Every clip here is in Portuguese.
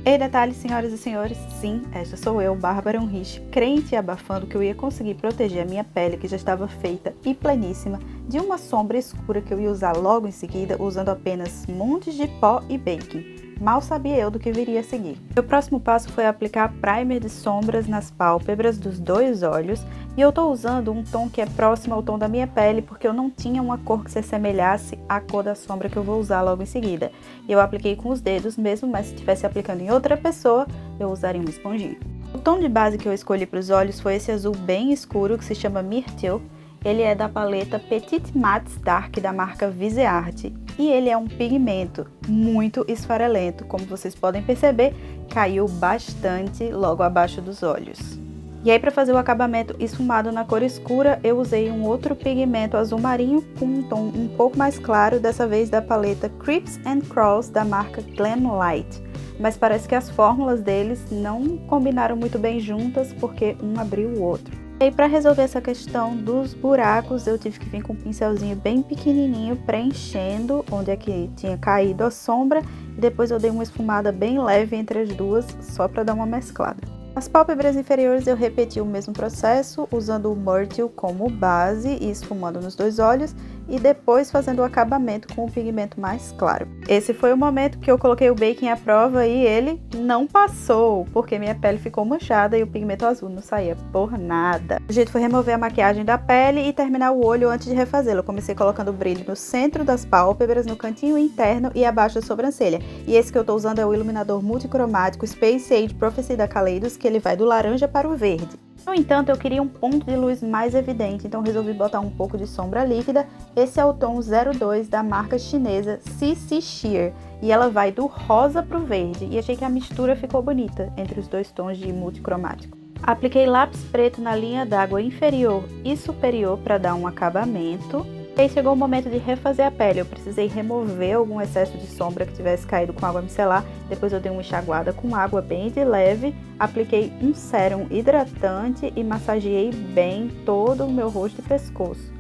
Ei, detalhe, senhoras e senhores, sim, esta sou eu, Bárbara Unrich, crente e abafando que eu ia conseguir proteger a minha pele, que já estava feita e pleníssima, de uma sombra escura que eu ia usar logo em seguida, usando apenas montes de pó e baking. Mal sabia eu do que viria a seguir. Meu próximo passo foi aplicar primer de sombras nas pálpebras dos dois olhos, e eu estou usando um tom que é próximo ao tom da minha pele, porque eu não tinha uma cor que se assemelhasse à cor da sombra que eu vou usar logo em seguida. Eu apliquei com os dedos mesmo, mas se estivesse aplicando em outra pessoa, eu usaria uma esponjinha. O tom de base que eu escolhi para os olhos foi esse azul bem escuro, que se chama Myrtle. Ele é da paleta Petite Mattes Dark da marca Viseart. E ele é um pigmento muito esfarelento, como vocês podem perceber, caiu bastante logo abaixo dos olhos. E aí, para fazer o acabamento esfumado na cor escura, eu usei um outro pigmento azul marinho com um tom um pouco mais claro, dessa vez da paleta Creeps and Crawls da marca Glamlite. Mas parece que as fórmulas deles não combinaram muito bem juntas, porque um abriu o outro. E aí, para resolver essa questão dos buracos, eu tive que vir com um pincelzinho bem pequenininho, preenchendo onde é que tinha caído a sombra, e depois eu dei uma esfumada bem leve entre as duas, só para dar uma mesclada. As pálpebras inferiores eu repeti o mesmo processo, usando o Myrtle como base e esfumando nos dois olhos, e depois fazendo o acabamento com o pigmento mais claro. Esse foi o momento que eu coloquei o baking à prova e ele não passou, porque minha pele ficou manchada e o pigmento azul não saía por nada. O jeito foi remover a maquiagem da pele e terminar o olho antes de refazê-lo. Eu comecei colocando o brilho no centro das pálpebras, no cantinho interno e abaixo da sobrancelha. E esse que eu tô usando é o iluminador multicromático Space Age Prophecy da Kaleidos, que ele vai do laranja para o verde. No entanto, eu queria um ponto de luz mais evidente, então resolvi botar um pouco de sombra líquida. Esse é o tom 02 da marca chinesa CC Sheer, e ela vai do rosa para o verde, e achei que a mistura ficou bonita entre os dois tons de multicromático. Apliquei lápis preto na linha d'água inferior e superior para dar um acabamento. E aí chegou o momento de refazer a pele. Eu precisei remover algum excesso de sombra que tivesse caído com água micelar. Depois eu dei uma enxaguada com água bem de leve, apliquei um sérum hidratante e massageei bem todo o meu rosto e pescoço.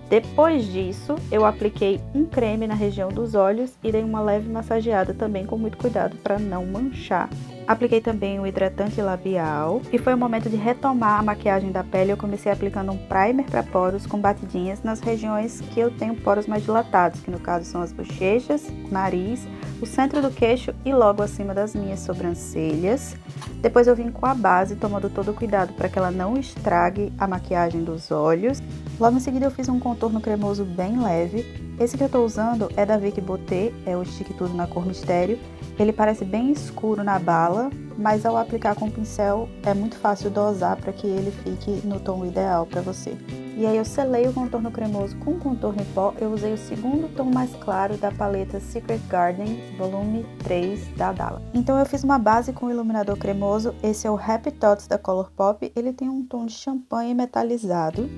Depois disso, eu apliquei um creme na região dos olhos e dei uma leve massageada também com muito cuidado para não manchar. Apliquei também o hidratante labial e foi o momento de retomar a maquiagem da pele. Eu comecei aplicando um primer para poros com batidinhas nas regiões que eu tenho poros mais dilatados, que no caso são as bochechas, o nariz, o centro do queixo e logo acima das minhas sobrancelhas. Depois eu vim com a base, tomando todo o cuidado para que ela não estrague a maquiagem dos olhos. Logo em seguida eu fiz um contorno cremoso bem leve. Esse que eu estou usando é da Vicky Beauté, é o Stick Tudo na cor Mistério. Ele parece bem escuro na bala, mas ao aplicar com o pincel é muito fácil dosar para que ele fique no tom ideal para você. E aí eu selei o contorno cremoso com contorno em pó. Eu usei o segundo tom mais claro da paleta Secret Garden Volume 3 da Dalla. Então eu fiz uma base com iluminador cremoso. Esse é o Happy Thoughts da Colourpop. Ele tem um tom de champanhe metalizado.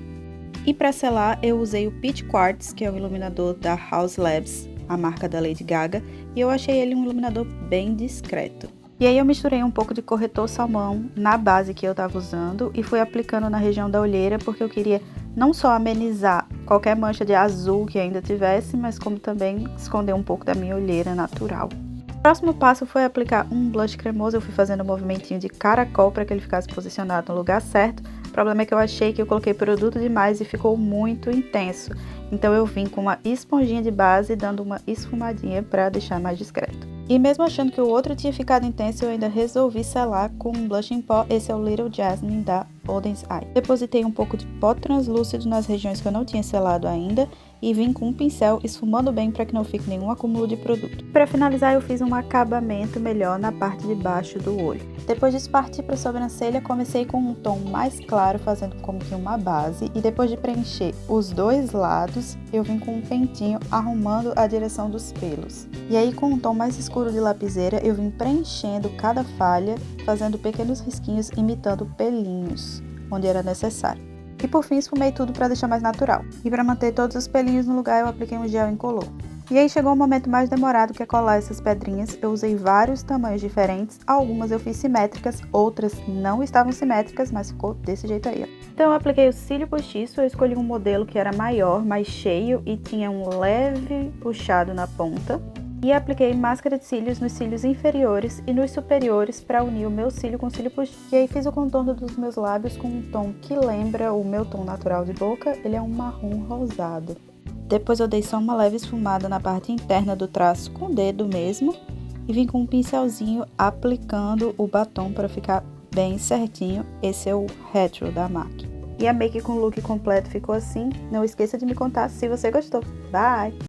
E para selar eu usei o Peach Quartz, que é o iluminador da House Labs, a marca da Lady Gaga, e eu achei ele um iluminador bem discreto. E aí eu misturei um pouco de corretor salmão na base que eu estava usando e fui aplicando na região da olheira, porque eu queria não só amenizar qualquer mancha de azul que ainda tivesse, mas como também esconder um pouco da minha olheira natural. O próximo passo foi aplicar um blush cremoso. Eu fui fazendo um movimentinho de caracol para que ele ficasse posicionado no lugar certo. O problema é que eu achei que eu coloquei produto demais e ficou muito intenso. Então eu vim com uma esponjinha de base dando uma esfumadinha para deixar mais discreto. E mesmo achando que o outro tinha ficado intenso, eu ainda resolvi selar com um blush em pó. Esse é o Little Jasmine da Oden's Eye. Depositei um pouco de pó translúcido nas regiões que eu não tinha selado ainda e vim com um pincel esfumando bem para que não fique nenhum acúmulo de produto. Para finalizar, eu fiz um acabamento melhor na parte de baixo do olho. Depois disso, parti para a sobrancelha. Comecei com um tom mais claro, fazendo como que uma base, e depois de preencher os dois lados, eu vim com um pentinho arrumando a direção dos pelos. E aí, com um tom mais escuro de lapiseira, eu vim preenchendo cada falha, fazendo pequenos risquinhos imitando pelinhos, onde era necessário. E por fim, esfumei tudo para deixar mais natural. E para manter todos os pelinhos no lugar, eu apliquei um gel incolor. E aí chegou o momento mais demorado, que é colar essas pedrinhas. Eu usei vários tamanhos diferentes, algumas eu fiz simétricas, outras não estavam simétricas, mas ficou desse jeito aí, ó. Então eu apliquei o cílio postiço. Eu escolhi um modelo que era maior, mais cheio e tinha um leve puxado na ponta. E apliquei máscara de cílios nos cílios inferiores e nos superiores para unir o meu cílio com o cílio postiço. E aí fiz o contorno dos meus lábios com um tom que lembra o meu tom natural de boca, ele é um marrom rosado. Depois eu dei só uma leve esfumada na parte interna do traço com o dedo mesmo e vim com um pincelzinho aplicando o batom para ficar bem certinho. Esse é o Retro da MAC. E a make com o look completo ficou assim. Não esqueça de me contar se você gostou. Bye!